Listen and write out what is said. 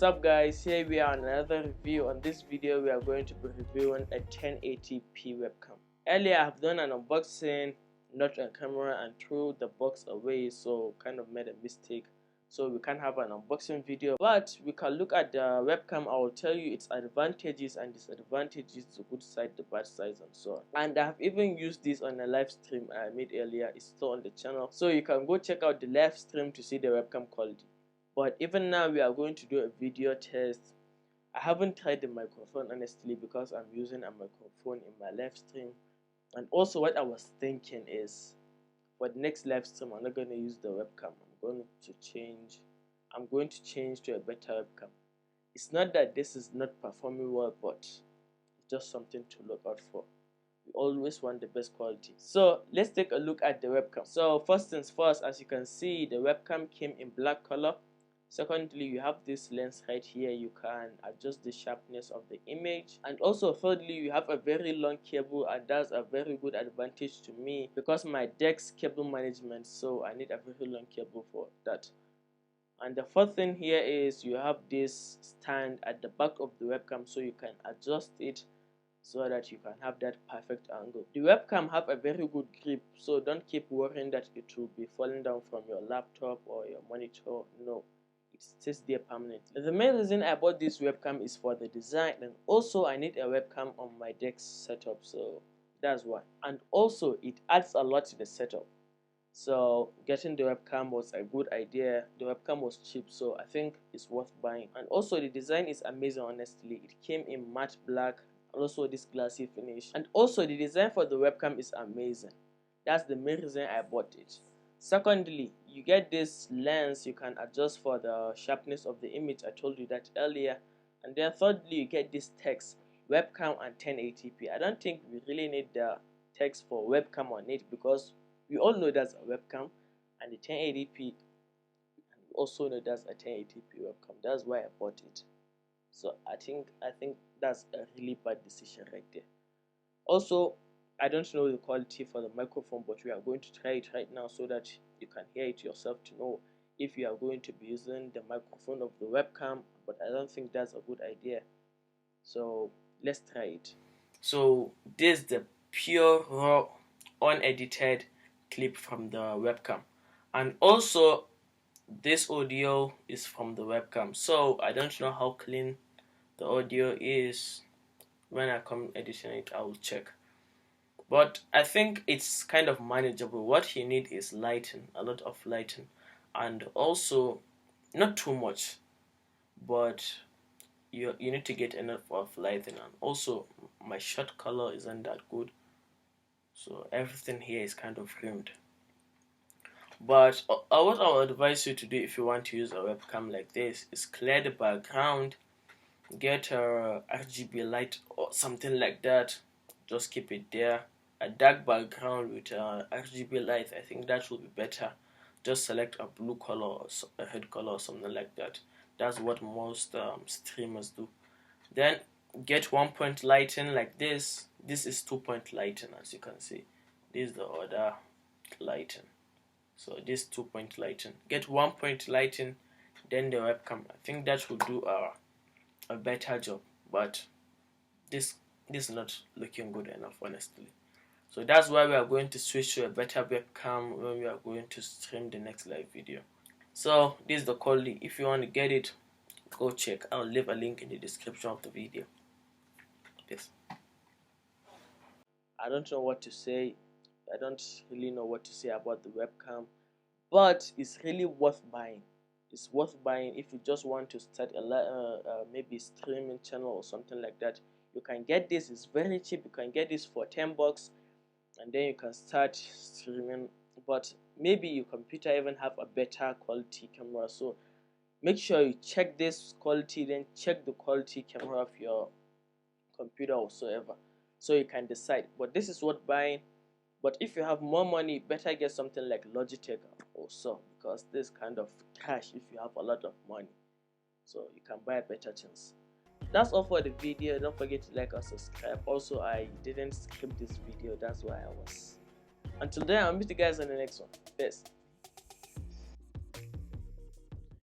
What's up guys, here we are on another review. On this video we are going to be reviewing a 1080p webcam. Earlier I have done an unboxing not on camera and threw the box away, so kind of made a mistake, so we can't have an unboxing video, but we can look at the webcam. I will tell you its advantages and disadvantages, the good side, the bad sides, and so on. And I have even used this on a live stream I made earlier. It's still on the channel, so you can go check out the live stream to see the webcam quality. But even now we are going to do a video test. I haven't tried the microphone honestly because I'm using a microphone in my live stream. And also what I was thinking is, for the next live stream I'm not going to use the webcam. I'm going to change to a better webcam. It's not that this is not performing well, but it's just something to look out for. We always want the best quality. So let's take a look at the webcam. So first things first, as you can see, the webcam came in black color. Secondly, you have this lens right here. You can adjust the sharpness of the image. And also thirdly, you have a very long cable, and that's a very good advantage to me because my deck's cable management, so I need a very long cable for that. And the fourth thing here is you have this stand at the back of the webcam, so you can adjust it so that you can have that perfect angle. The webcam have a very good grip, so don't keep worrying that it will be falling down from your laptop or your monitor. No, it stays there permanently. The main reason I bought this webcam is for the design, and also I need a webcam on my deck's setup, so that's why. And also it adds a lot to the setup, so getting the webcam was a good idea. The webcam was cheap, so I think it's worth buying. And also the design is amazing. Honestly, it came in matte black, also this glassy finish, and also the design for the webcam is amazing. That's the main reason I bought it. Secondly, you get this lens, you can adjust for the sharpness of the image. I told you that earlier. And then thirdly, you get this text, webcam and 1080p. I don't think we really need the text for webcam on it because we all know that's a webcam and the 1080p, and we also know that's a 1080p webcam. That's why I bought it. So I think that's a really bad decision right there. Also, I don't know the quality for the microphone, but we are going to try it right now so that you can hear it yourself to know if you are going to be using the microphone of the webcam, but I don't think that's a good idea. So let's try it. So this is the pure raw unedited clip from the webcam, and also this audio is from the webcam, so I don't know how clean the audio is. When I come editing it I will check, but I think it's kind of manageable. What you need is lighting, a lot of lighting, and also not too much, but you need to get enough of lighting. And also my shot color isn't that good, so everything here is kind of rimmed. But what I would advise you to do if you want to use a webcam like this is clear the background, get a RGB light or something like that, just keep it there, a dark background with a RGB light. I think that will be better. Just select a blue color or a red color or something like that. That's what most streamers do. Then get 1-point lighting like this. This is 2-point lighting, as you can see. This is the other lighting. So this 2-point lighting. Get 1-point lighting, then the webcam. I think that will do a better job, but this is not looking good enough, honestly. So that's why we are going to switch to a better webcam when we are going to stream the next live video. So this is the quality. If you want to get it, go check. I'll leave a link in the description of the video. Yes. I don't know what to say. I don't really know what to say about the webcam, but it's really worth buying. It's worth buying if you just want to start a maybe streaming channel or something like that. You can get this. It's very cheap. You can get this for $10, and then you can start streaming. But maybe your computer even have a better quality camera, so make sure you check this quality, then check the quality camera of your computer whatsoever, so you can decide. But this is worth buying. But if you have more money, better get something like Logitech also, because this kind of cash if you have a lot of money, so you can buy a better chance. That's all for the video. Don't forget to like and subscribe. Also, I didn't script this video, that's why I was. Until then, I'll meet you guys in the next one. Peace.